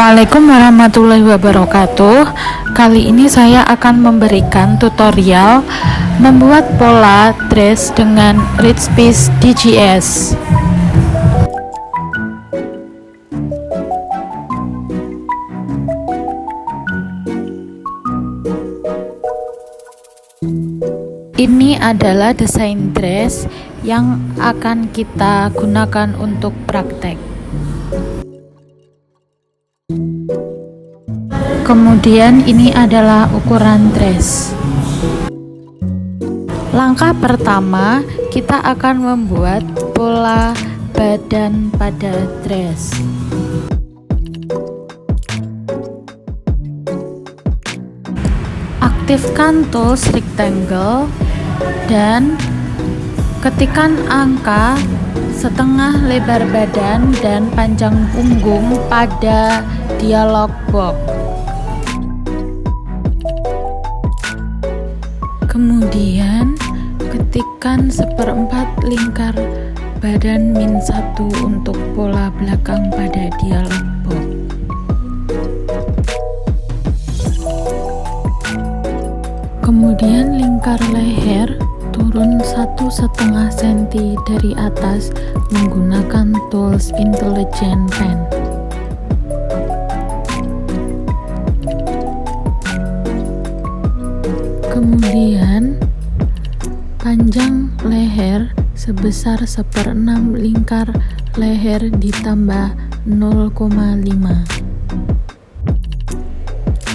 Assalamualaikum warahmatullahi wabarakatuh. Kali ini saya akan memberikan tutorial membuat pola dress dengan Rich Piece DGS. Ini adalah desain dress yang akan kita gunakan untuk praktek. Kemudian ini adalah ukuran dress. Langkah pertama, kita akan membuat pola badan pada dress. Aktifkan tools rectangle dan ketikkan angka setengah lebar badan dan panjang punggung pada dialog box. Kemudian ketikkan 1/4 lingkar badan -1 untuk pola belakang pada dialog box. Kemudian lingkar leher turun 1,5 cm dari atas menggunakan tools Intelligent Pen. Kemudian panjang leher sebesar 1/6 lingkar leher ditambah 0,5.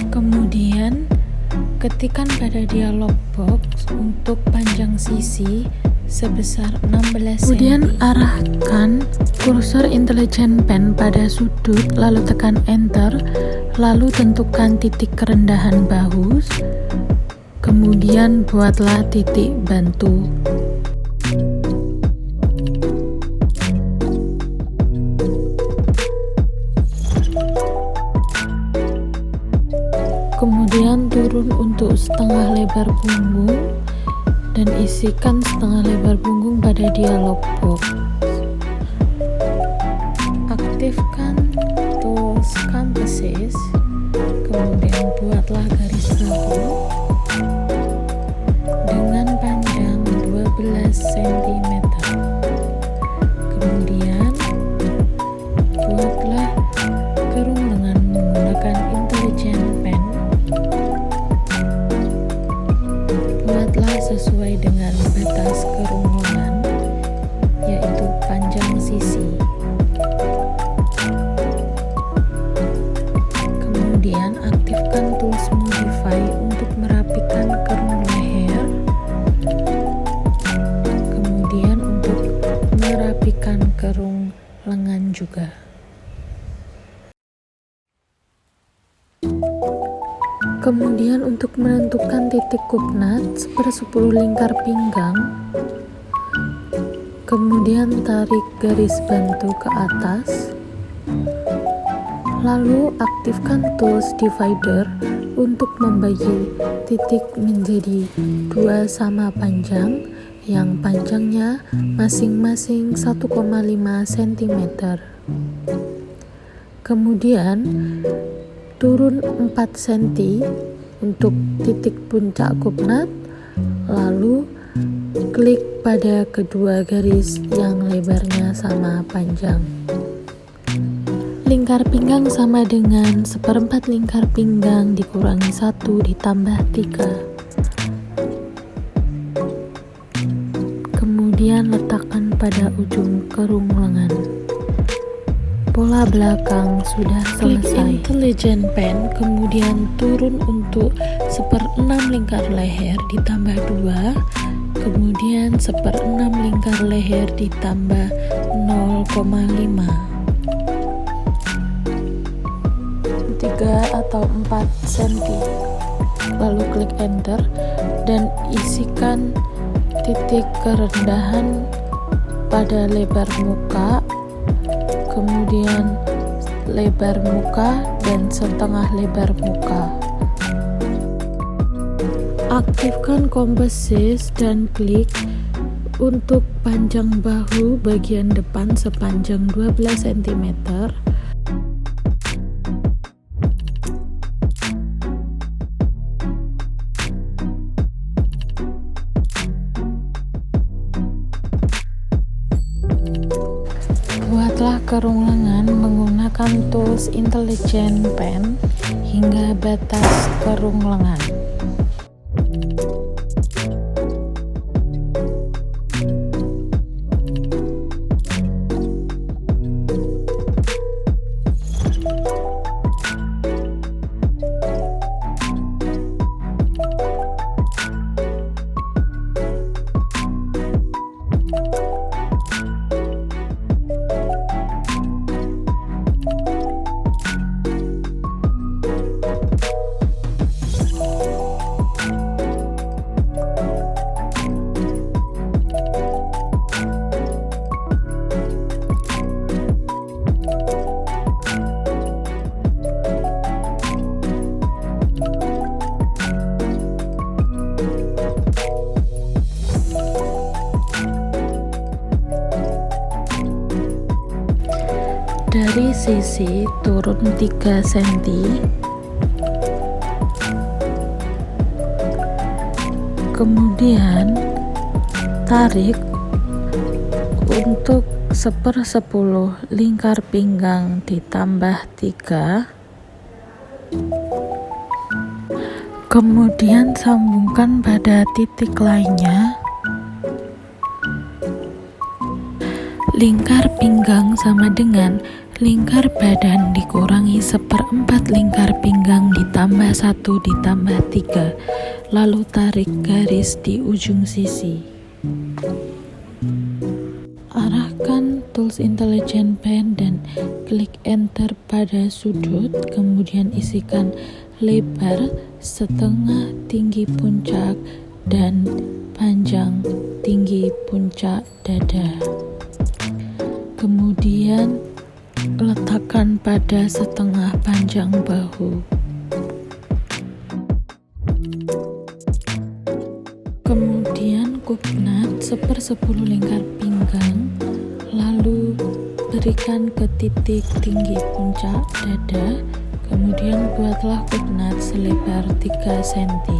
Kemudian ketikkan pada dialog box untuk panjang sisi sebesar 16 cm. Kemudian arahkan kursor Intelligent Pen pada sudut, lalu tekan enter, lalu tentukan titik kerendahan bahu. Kemudian buatlah titik bantu. Kemudian turun untuk setengah lebar punggung dan isikan setengah lebar punggung pada dialog box. Aktifkan tools compasses, kemudian buatlah garis bahu dengan panjang 12 cm. Kemudian buatlah kerung dengan menggunakan Intelligent Pen. Buatlah sesuai dengan batas kerung lengan, yaitu panjang sisi. Kemudian aktifkan tools modify untuk merapikan kerung leher. Kemudian untuk merapikan kerung lengan juga. Kemudian untuk menentukan titik kupnat 1/10 lingkar pinggang, kemudian tarik garis bantu ke atas, lalu aktifkan tools divider untuk membagi titik menjadi 2 sama panjang yang panjangnya masing-masing 1,5 cm. Kemudian turun 4 cm untuk titik puncak kupnat, lalu klik pada kedua garis yang lebarnya sama panjang. Lingkar pinggang sama dengan 1/4 lingkar pinggang dikurangi 1 ditambah 3. Kemudian letakkan pada ujung kerung lengan. Pola belakang sudah selesai. Klik Intelligent Pen, kemudian turun untuk 1/6 lingkar leher ditambah 2, kemudian 1/6 lingkar leher ditambah 0,5. 3 atau 4 cm. Lalu klik enter dan isikan titik kerendahan pada lebar muka, kemudian lebar muka dan setengah lebar muka. Aktifkan compasses dan klik untuk panjang bahu bagian depan sepanjang 12 cm. kerung lengan menggunakan tools Intelligent Pen hingga batas kerung lengan. Dari sisi turun 3 cm, kemudian tarik untuk 1/10 lingkar pinggang ditambah 3, kemudian sambungkan pada titik lainnya. Lingkar pinggang sama dengan lingkar badan dikurangi 1/4 lingkar pinggang ditambah 1 ditambah 3, lalu tarik garis di ujung sisi. Arahkan tools Intelligent Pen dan klik enter pada sudut, kemudian isikan lebar setengah tinggi puncak dan panjang tinggi puncak dada. Kemudian letakkan pada setengah panjang bahu. Kemudian kupnat 1/10 lingkar pinggang, lalu berikan ke titik tinggi puncak dada, kemudian buatlah kupnat selebar 3 cm.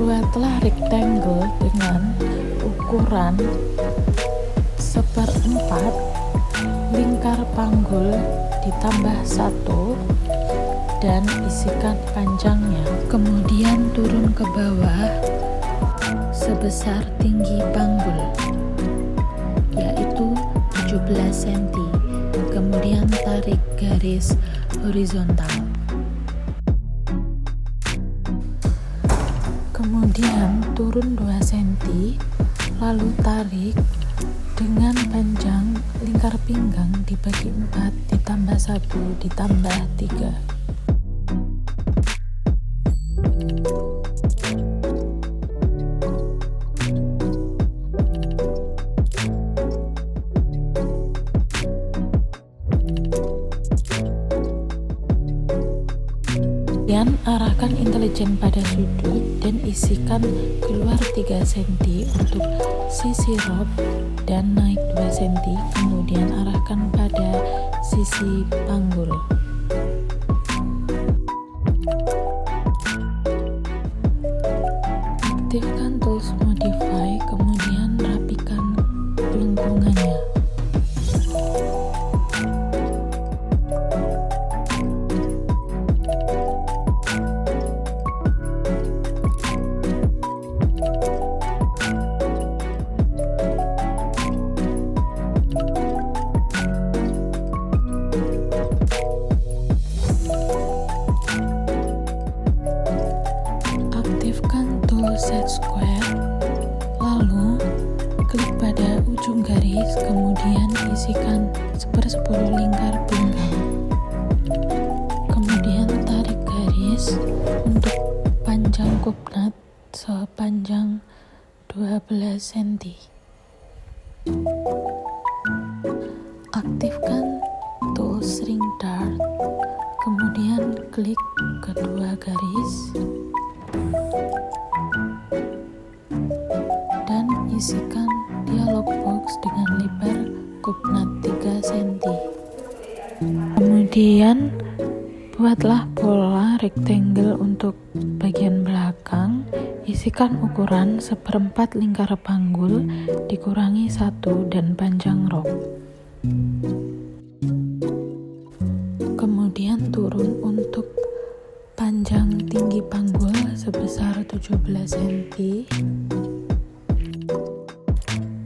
Buatlah rectangle dengan ukuran 1/4 lingkar panggul ditambah 1 dan isikan panjangnya. Kemudian turun ke bawah sebesar tinggi panggul, yaitu 17 cm. Kemudian tarik garis horizontal. Kemudian turun 2 cm, lalu tarik dengan panjang lingkar pinggang dibagi 4 ditambah 1 ditambah 3. Kemudian arahkan Intelligent pada sudut dan isikan keluar 3 cm untuk sisi rok dan naik 2 cm, kemudian arahkan pada sisi panggul. Aktifkan tools modify, kemudian rapikan lengkungannya. Aktifkan tool set square, lalu klik pada ujung garis, kemudian isikan 1/10 lingkar pinggang. Kemudian tarik garis untuk panjang kupnat sepanjang 12 cm. Aktifkan tool shrink dart, kemudian klik kedua garis dan isikan dialog box dengan lebar kupnat 3 cm. Kemudian buatlah pola rectangle untuk bagian belakang, Isikan ukuran 1/4 lingkar panggul dikurangi 1 dan panjang rok. Kemudian turun untuk panjang tinggi panggul sebesar 17 cm.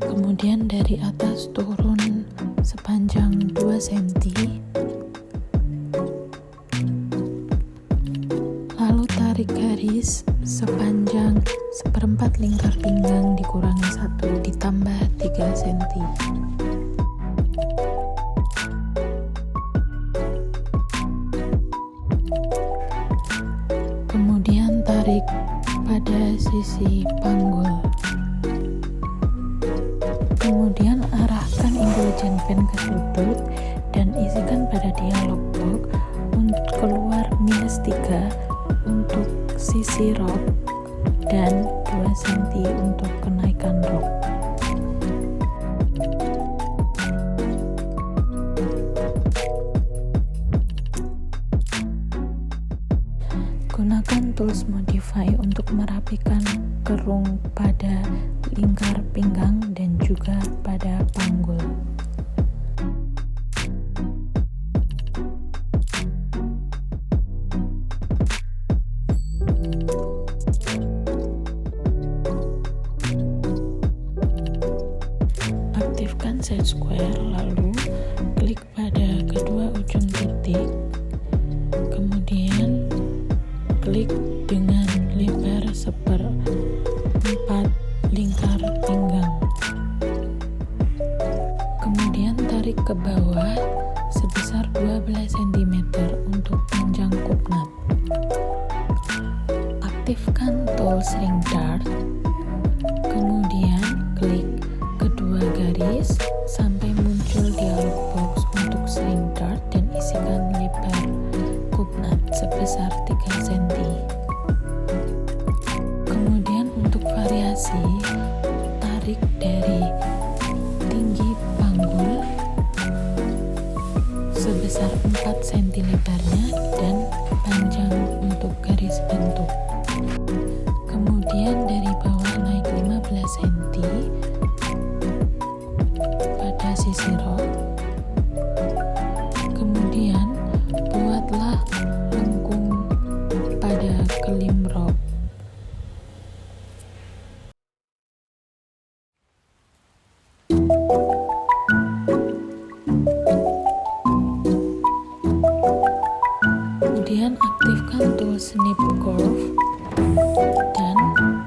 Kemudian dari atas turun sepanjang 2 cm. Lalu tarik garis sepanjang 1/4 lingkar pinggang dikurangi 1 ditambah 3 cm. Kemudian tarik pada sisi panggul. Kemudian arahkan indulgent pen ke sudut dan isikan pada dialog box untuk keluar -3 untuk sisi rok dan 2 cm untuk kenaikan rok. Gunakan tools modify untuk merapikan kerung pada lingkar pinggang dan juga pada panggul. Aktifkan set square, lalu klik pada kedua ujung titik, kemudian klik dengan lebar 1/4 lingkar pinggang. Kemudian tarik ke bawah sebesar 12 cm untuk panjang kupnat. Aktifkan tool shrink dart, kemudian klik kedua garis sampai muncul dialog box untuk shrink dart dan isikan lebar kupnat sebesar 3 cm. Kemudian untuk variasi, tarik dari tinggi panggul sebesar 4 cm lebarnya dan panjang untuk garis bentuk. Kemudian dari bawah naik 15 cm pada sisi rok. Kemudian buatlah lengkung pada kelim rok. Kemudian aktifkan tool snip curve dan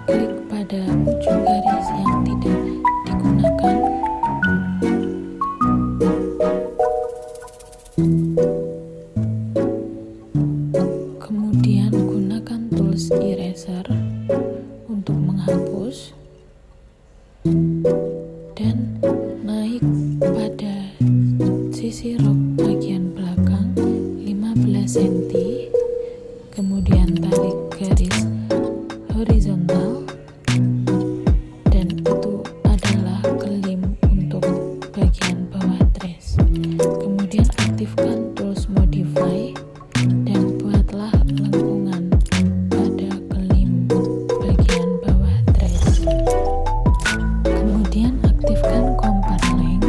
klik pada ujung garis yang tidak digunakan. Kemudian gunakan tools eraser untuk menghapus dan naik pada sisi rok bagian belakang 15 cm. Kemudian tarik garis horizontal dan itu adalah kelim untuk bagian bawah dress. Kemudian aktifkan tools modify dan buatlah lengkungan pada kelim bagian bawah dress. Kemudian aktifkan compare length,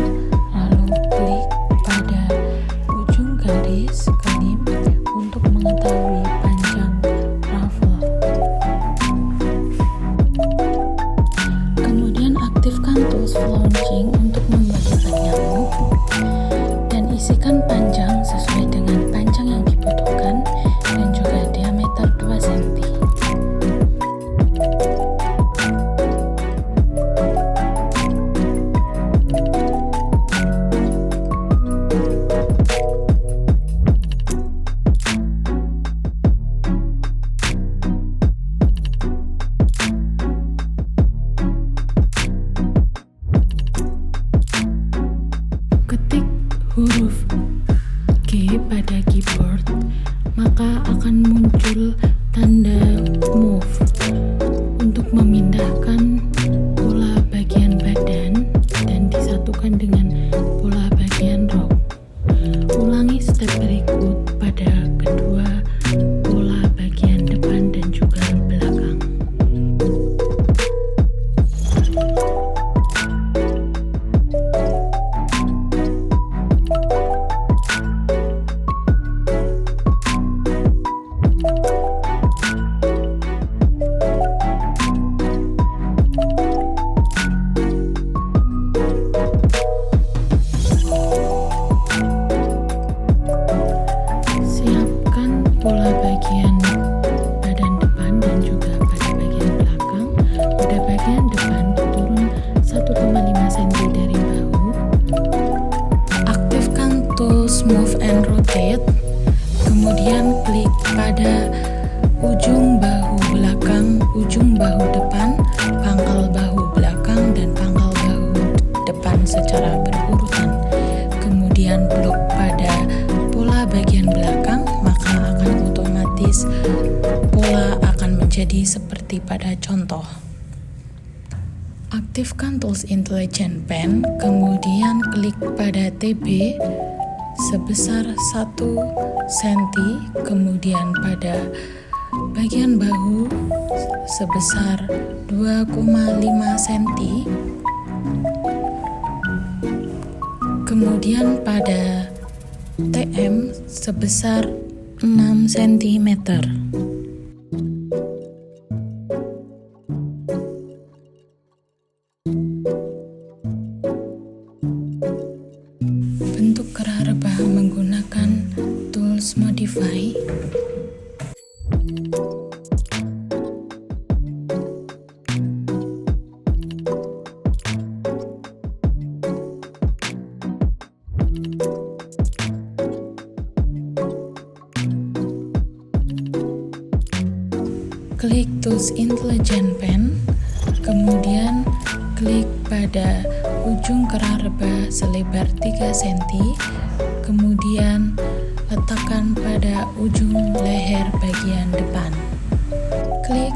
lalu klik pada ujung garis kelim untuk mengetahui panjang ruffle. Kemudian aktifkan tools flaunching untuk membuat nyamuk dan isikan panjang sesuai dengan panjang yang dibutuhkan dan juga diameter 2 cm. Ketik huruf G pada keyboard, maka akan muncul tanda move untuk memindahkan pola bagian badan dan disatukan dengan pola bagian rok. Ulangi step berikut pada kedua pola bagian depan dan juga belakang. dilakukan secara berurutan. Kemudian blok pada pola bagian belakang, maka akan otomatis pola akan menjadi seperti pada contoh. Aktifkan Tools Intelligent Pen, kemudian klik pada TB sebesar 1 cm, kemudian pada bagian bahu sebesar 2,5 cm, kemudian pada TM sebesar 6 cm. Bentuk kerah rebah menggunakan tools modify. Klik Tools Intelligent Pen, kemudian klik pada ujung kerah rebah selebar 3 cm, kemudian letakkan pada ujung leher bagian depan. Klik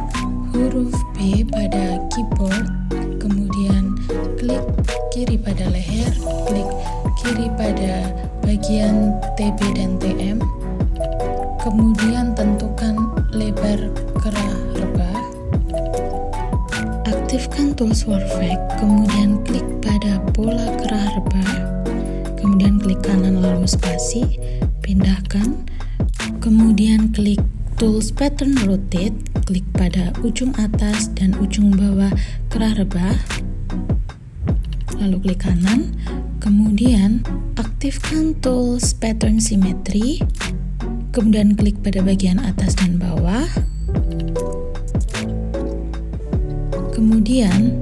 huruf B pada keyboard, kemudian klik kiri pada leher, klik kiri pada bagian TB dan TM, kemudian tentukan lebar kerah rebah. Aktifkan Tools Workframe, kemudian klik pada pola kerah rebah, kemudian klik kanan lalu spasi, pindahkan, kemudian klik Tools Pattern Rotate, klik pada ujung atas dan ujung bawah kerah rebah, lalu klik kanan, kemudian aktifkan Tools Pattern Symmetry, kemudian klik pada bagian atas dan bawah, kemudian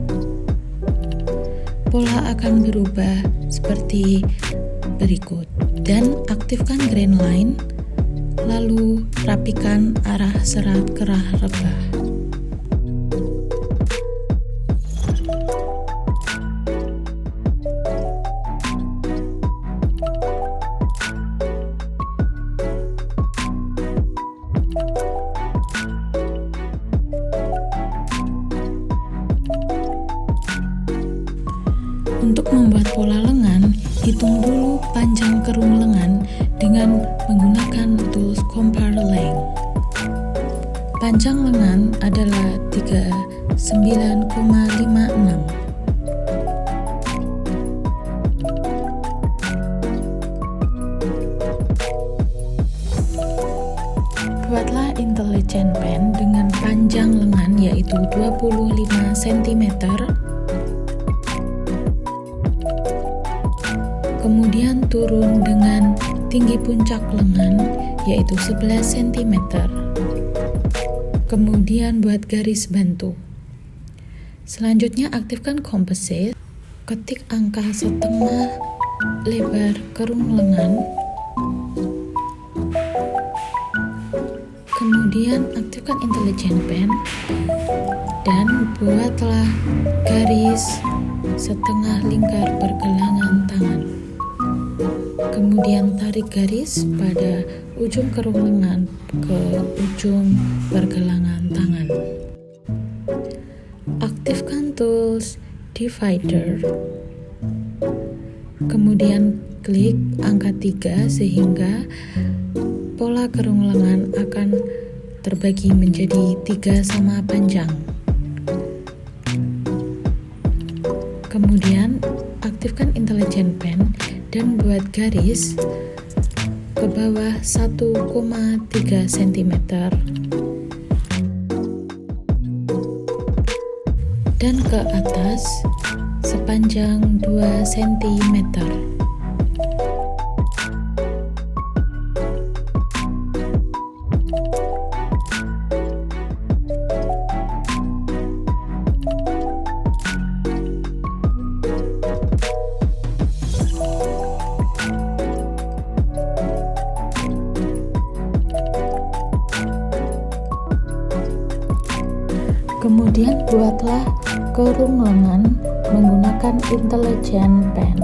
pola akan berubah seperti berikut, dan aktifkan Grain Line, lalu rapikan arah serat kerah rebah. Untuk membuat pola lengan, hitung dulu panjang kerung lengan dengan menggunakan tools Compare Length. Panjang lengan adalah 39,56. Buatlah Intelligent Pen dengan panjang lengan yaitu 25 cm, kemudian turun dengan tinggi puncak lengan yaitu 11 cm. Kemudian buat garis bantu. Selanjutnya aktifkan Composite, ketik angka setengah lebar kerung lengan, kemudian aktifkan Intelligent Pen dan buatlah garis setengah lingkar pergelangan tangan. Kemudian tarik garis pada ujung kerung lengan ke ujung pergelangan tangan. Aktifkan tools Divider, kemudian klik angka 3 sehingga pola kerung lengan akan terbagi menjadi 3 sama panjang. Kemudian aktifkan Intelligent Pen dan buat garis ke bawah 1,3 cm dan ke atas sepanjang 2 cm. Kemudian buatlah kerung lengan menggunakan menggunakan Intelligent Pen.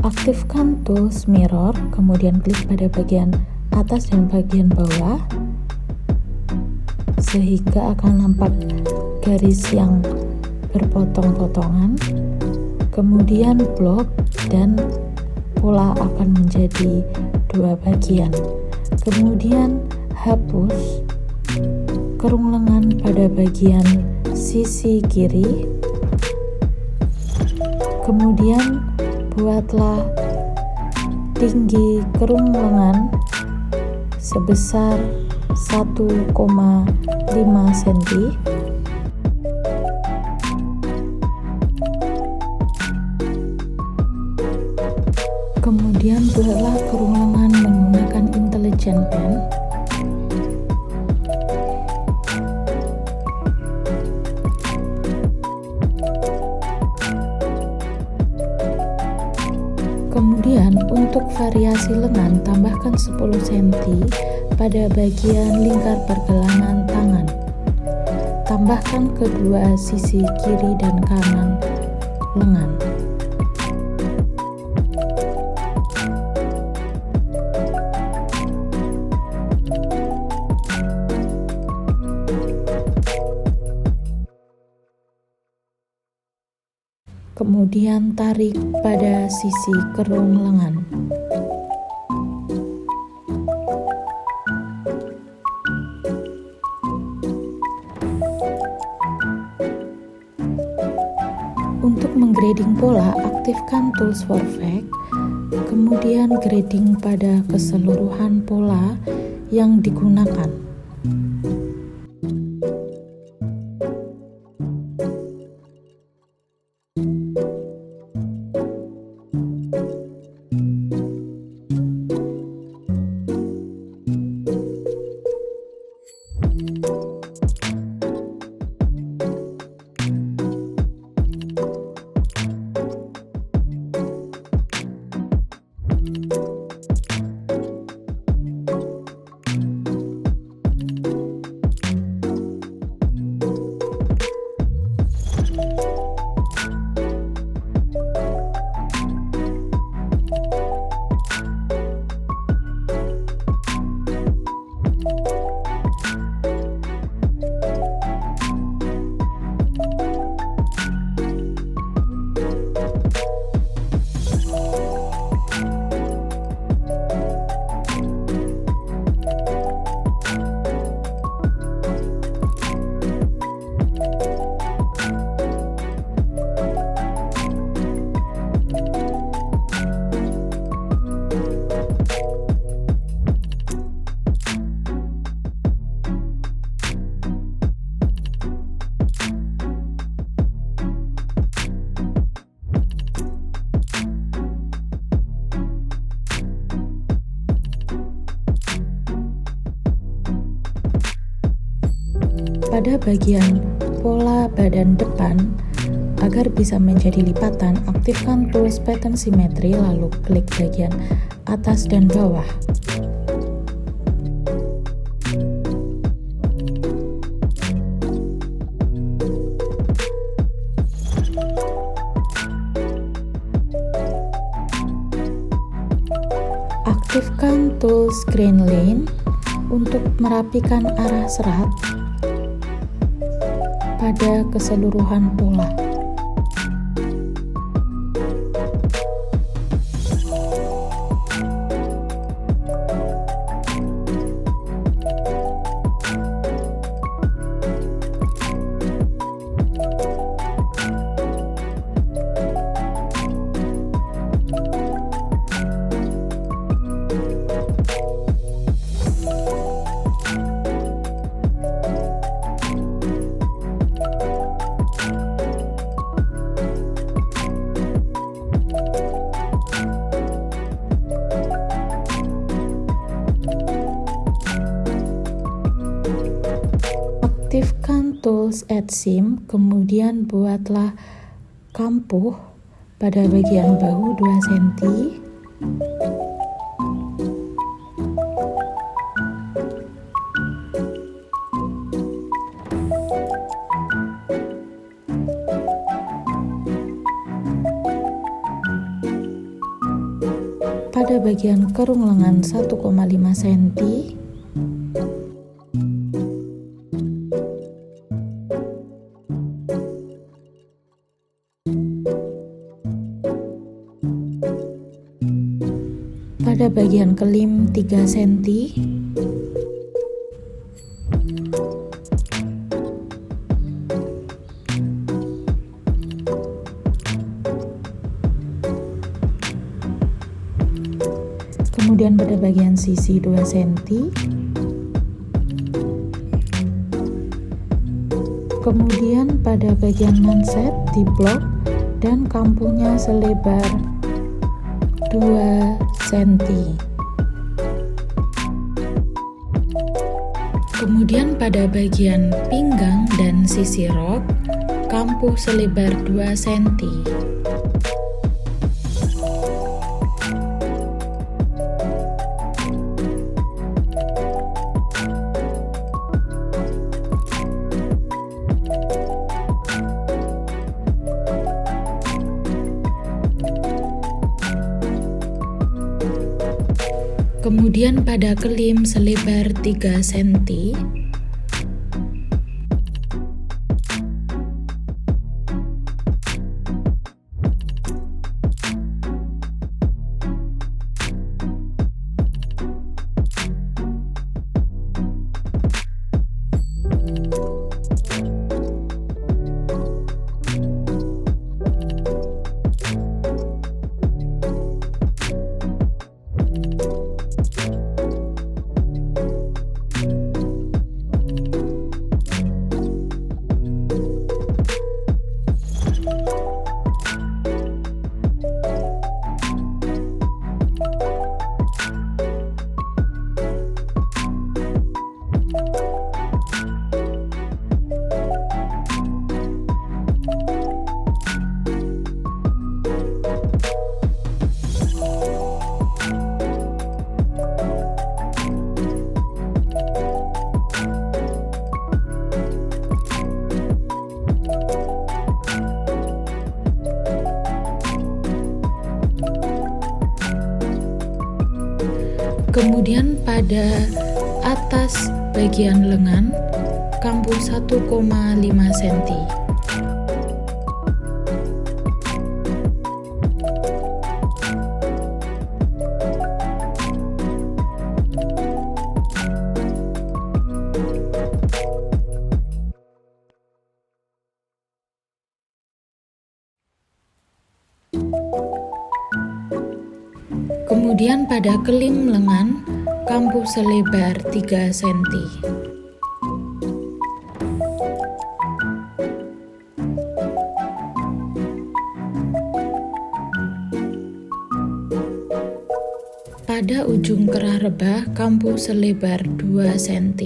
Aktifkan tools mirror, kemudian klik pada bagian atas dan bagian bawah sehingga akan nampak garis yang berpotong-potongan. Kemudian blok dan pola akan menjadi dua bagian. Kemudian hapus kerung lengan pada bagian sisi kiri. Kemudian buatlah tinggi kerung lengan sebesar 1,5 cm. Kemudian buatlah kerung lengan menggunakan Intelligent Pen. Kemudian untuk variasi lengan tambahkan 10 cm pada bagian lingkar pergelangan tangan. Tambahkan kedua sisi kiri dan kanan lengan. Kemudian tarik pada sisi kerung lengan. Untuk menggrading pola, aktifkan tools for effect, kemudian grading pada keseluruhan pola yang digunakan. Pada bagian pola badan depan, agar bisa menjadi lipatan, aktifkan tools pattern symmetry lalu klik bagian atas dan bawah. Aktifkan tools grain line untuk merapikan arah serat pada keseluruhan pola. Aktifkan tools add seam, kemudian buatlah kampuh pada bagian bahu 2 cm. Pada bagian kerung lengan 1,5 cm. Pada bagian kelim 3 cm. Kemudian pada bagian sisi 2 cm. Kemudian pada bagian manset di blok dan kampuhnya selebar 2 cm. Kemudian pada bagian pinggang dan sisi rok, kampuh selebar 2 cm. Kemudian pada kelim selebar 3 cm. Kemudian pada atas bagian lengan, kampuh 1,5 cm. Kemudian pada kelim lengan, kampuh selebar 3 cm. Pada ujung kerah rebah, kampuh selebar 2 cm.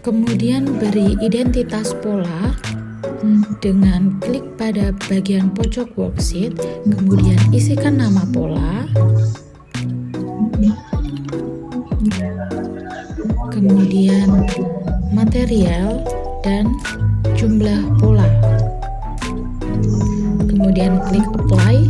Kemudian beri identitas pola dengan klik pada bagian pojok worksheet, kemudian isikan nama pola, kemudian material dan jumlah pola. Kemudian klik apply.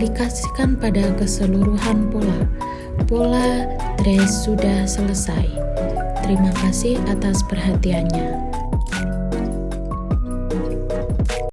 aplikasikan pada keseluruhan pola. Pola trace sudah selesai. Terima kasih atas perhatiannya.